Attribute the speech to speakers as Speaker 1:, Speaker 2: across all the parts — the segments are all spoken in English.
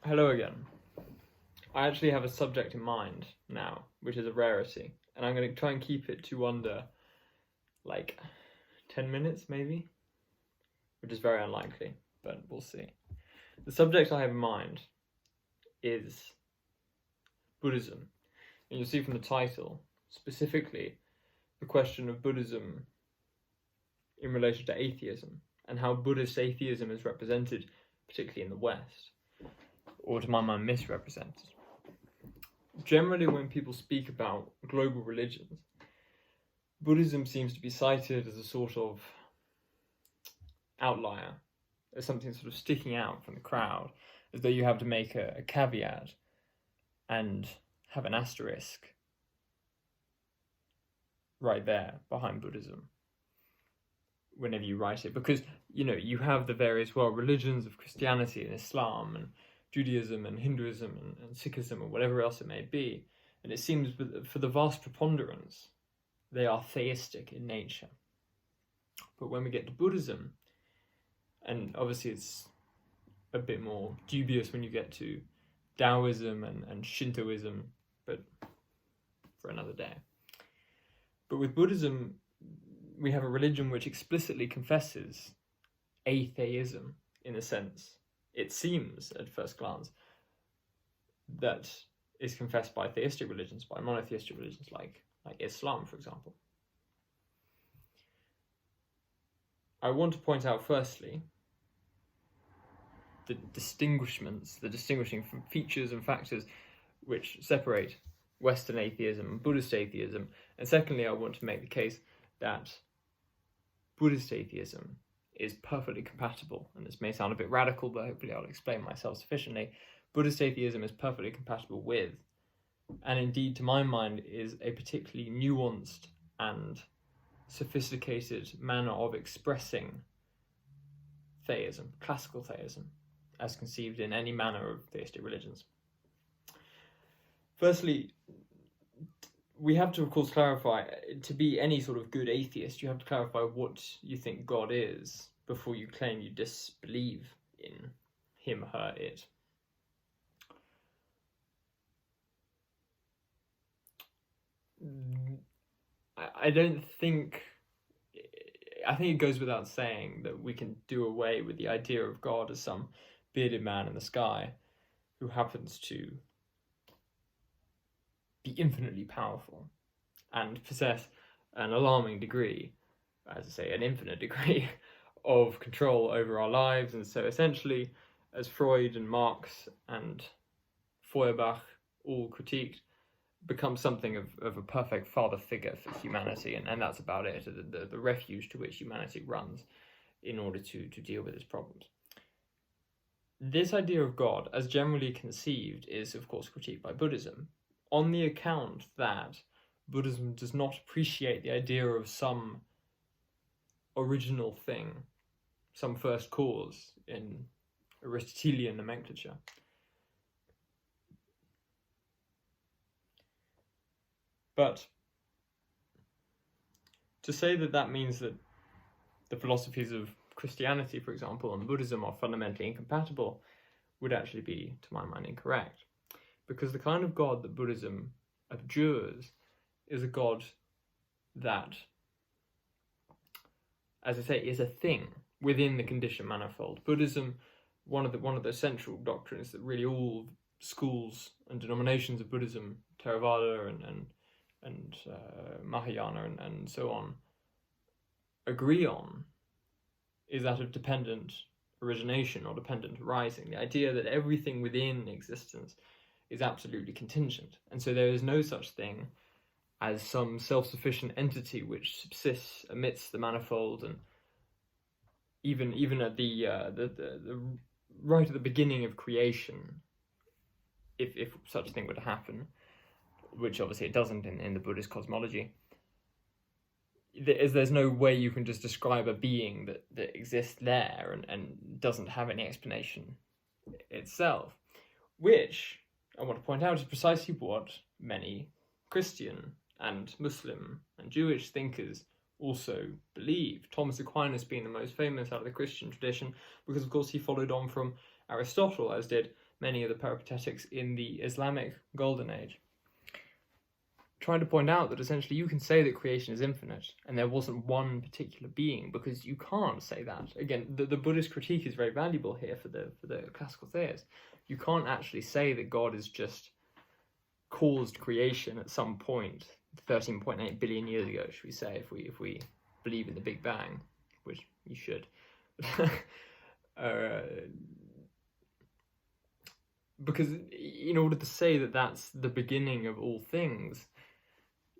Speaker 1: Hello again. I actually have a subject in mind now, which is a rarity, and I'm going to try and keep it to under, 10 minutes maybe, which is very unlikely, but we'll see. The subject I have in mind is Buddhism, and you'll see from the title, specifically, the question of Buddhism in relation to atheism, and how Buddhist atheism is represented, particularly in the West, or to my mind misrepresented. Generally, when people speak about global religions, Buddhism seems to be cited as a sort of outlier, as something sort of sticking out from the crowd, as though you have to make a caveat and have an asterisk right there behind Buddhism whenever you write it, because you have the various religions of Christianity and Islam and Judaism and Hinduism and Sikhism or whatever else it may be, and it seems for the vast preponderance they are theistic in nature. But when we get to Buddhism, and obviously it's a bit more dubious when you get to Taoism and Shintoism, but for another day. But with Buddhism, we have a religion which explicitly confesses atheism, in a sense. It seems, at first glance, that is confessed by theistic religions, by monotheistic religions like Islam, for example. I want to point out, firstly, the distinguishing features and factors which separate Western atheism and Buddhist atheism. And secondly, I want to make the case that Buddhist atheism is perfectly compatible, and this may sound a bit radical, but hopefully I'll explain myself sufficiently. Buddhist atheism is perfectly compatible with, and indeed to my mind is a particularly nuanced and sophisticated manner of expressing theism, classical theism, as conceived in any manner of theistic religions. Firstly, we have to, of course, clarify, to be any sort of good atheist, you have to clarify what you think God is before you claim you disbelieve in him, her, it. I think it goes without saying that we can do away with the idea of God as some bearded man in the sky who happens to be infinitely powerful and possess an alarming degree, as I say, an infinite degree of control over our lives. And so essentially, as Freud and Marx and Feuerbach all critiqued, becomes something of a perfect father figure for humanity, and that's about it, the refuge to which humanity runs in order to deal with its problems. This idea of God, as generally conceived, is of course critiqued by Buddhism, on the account that Buddhism does not appreciate the idea of some original thing, some first cause in Aristotelian nomenclature. But to say that means that the philosophies of Christianity, for example, and Buddhism are fundamentally incompatible would actually be, to my mind, incorrect. Because the kind of God that Buddhism abjures is a God that, as I say, is a thing within the conditioned manifold. Buddhism, one of the central doctrines that really all schools and denominations of Buddhism, Theravada and Mahayana and so on, agree on, is that of dependent origination or dependent arising. The idea that everything within existence is absolutely contingent, and so there is no such thing as some self-sufficient entity which subsists amidst the manifold, and even at the right at the beginning of creation, if such a thing were to happen, which obviously it doesn't in the Buddhist cosmology, there's no way you can just describe a being that exists there and doesn't have any explanation itself, which I want to point out is precisely what many Christian and Muslim and Jewish thinkers also believe. Thomas Aquinas being the most famous out of the Christian tradition, because of course he followed on from Aristotle, as did many of the peripatetics in the Islamic Golden Age, trying to point out that essentially you can say that creation is infinite and there wasn't one particular being, because you can't say that. Again, the Buddhist critique is very valuable here for the classical theists. You can't actually say that God is just caused creation at some point 13.8 billion years ago, should we say, if we believe in the Big Bang, which you should. Because in order to say that that's the beginning of all things,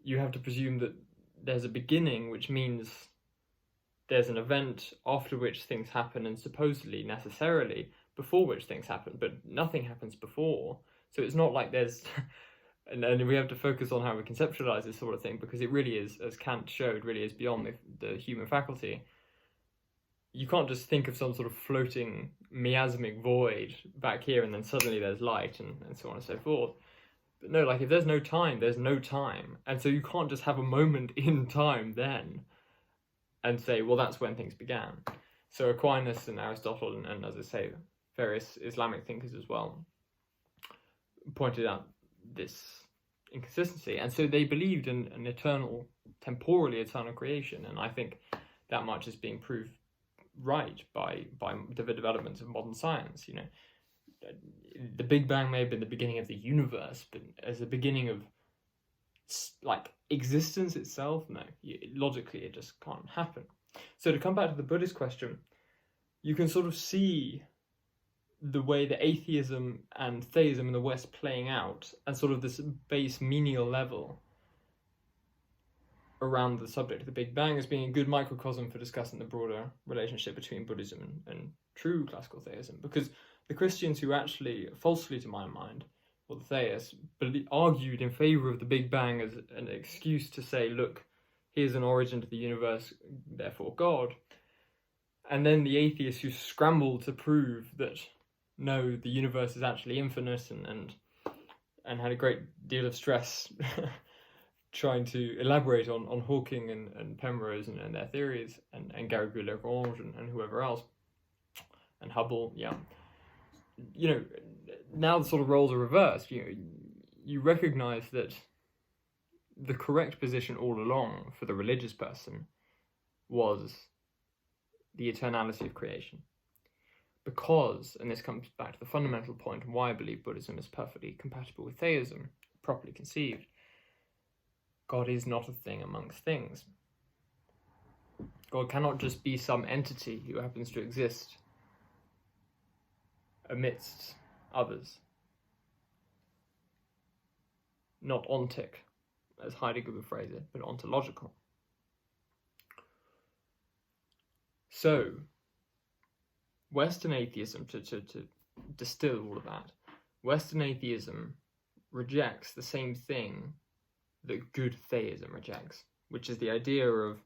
Speaker 1: you have to presume that there's a beginning, which means there's an event after which things happen, and supposedly, necessarily, before which things happen, but nothing happens before. So it's not like there's... and we have to focus on how we conceptualize this sort of thing, because it really is, as Kant showed, really is beyond the human faculty. You can't just think of some sort of floating miasmic void back here and then suddenly there's light and so on and so forth. But no, like if there's no time, there's no time. And so you can't just have a moment in time then and say, well, that's when things began. So Aquinas and Aristotle and as I say, various Islamic thinkers as well pointed out this inconsistency. And so they believed in an eternal, temporally eternal creation. And I think that much is being proved right by the developments of modern science. You know, the Big Bang may have been the beginning of the universe, but as the beginning of like existence itself, no, logically it just can't happen. So to come back to the Buddhist question, you can sort of see the way that atheism and theism in the West playing out at sort of this base menial level around the subject of the Big Bang as being a good microcosm for discussing the broader relationship between Buddhism and true classical theism. Because the Christians who actually, falsely to my mind, or the theists, argued in favour of the Big Bang as an excuse to say, look, here's an origin to the universe, therefore God. And then the atheists who scrambled to prove that, no, the universe is actually infinite and had a great deal of stress trying to elaborate on Hawking and Penrose and their theories, and Garrigou-Lagrange and whoever else, and Hubble, yeah. You know, now the sort of roles are reversed. You recognise that the correct position all along for the religious person was the eternality of creation. Because, and this comes back to the fundamental point and why I believe Buddhism is perfectly compatible with theism, properly conceived, God is not a thing amongst things. God cannot just be some entity who happens to exist amidst others. Not ontic, as Heidegger would phrase it, but ontological. So, Western atheism, to distill all of that, Western atheism rejects the same thing that good theism rejects, which is the idea of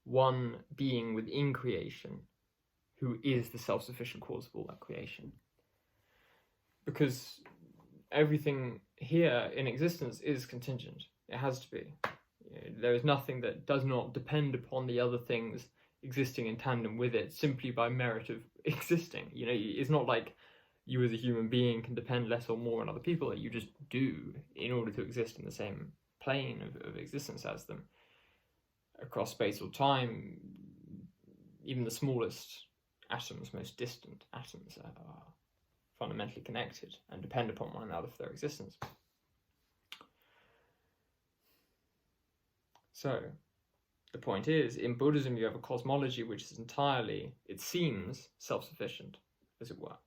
Speaker 1: one being within creation who is the self-sufficient cause of all that creation. Because everything here in existence is contingent. It has to be. There is nothing that does not depend upon the other things existing in tandem with it simply by merit of existing. You know, it's not like you as a human being can depend less or more on other people, that you just do in order to exist in the same plane of existence as them. Across space or time, even the smallest atoms, most distant atoms, are fundamentally connected and depend upon one another for their existence. So, the point is, in Buddhism you have a cosmology which is entirely, it seems, self-sufficient, as it were.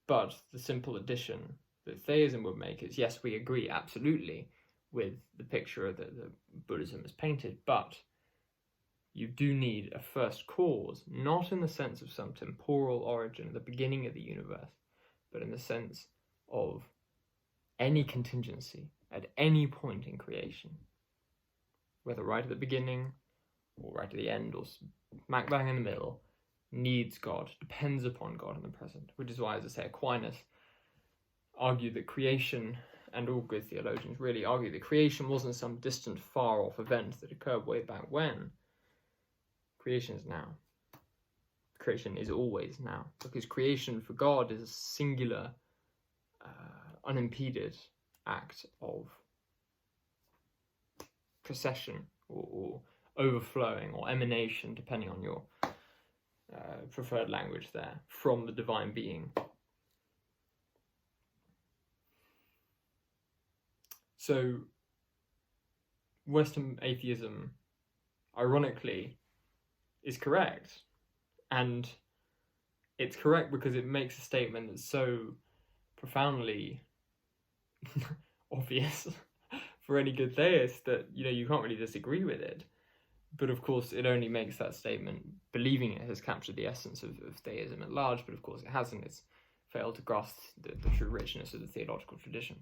Speaker 1: But the simple addition that theism would make is, yes, we agree absolutely with the picture that Buddhism has painted, but you do need a first cause, not in the sense of some temporal origin at the beginning of the universe, but in the sense of any contingency at any point in creation, whether right at the beginning or right at the end or smack bang in the middle, needs God, depends upon God in the present, which is why, as I say, Aquinas argued that creation, and all good theologians really argue that creation wasn't some distant, far-off event that occurred way back when. Creation is now. Creation is always now, because creation for God is a singular unimpeded act of procession or overflowing or emanation, depending on your preferred language there, from the divine being. So Western atheism, ironically, is correct. And it's correct because it makes a statement that's so profoundly obvious for any good theist that, you know, you can't really disagree with it. But of course, it only makes that statement believing it has captured the essence of theism at large, but of course it hasn't. It's failed to grasp the true richness of the theological tradition.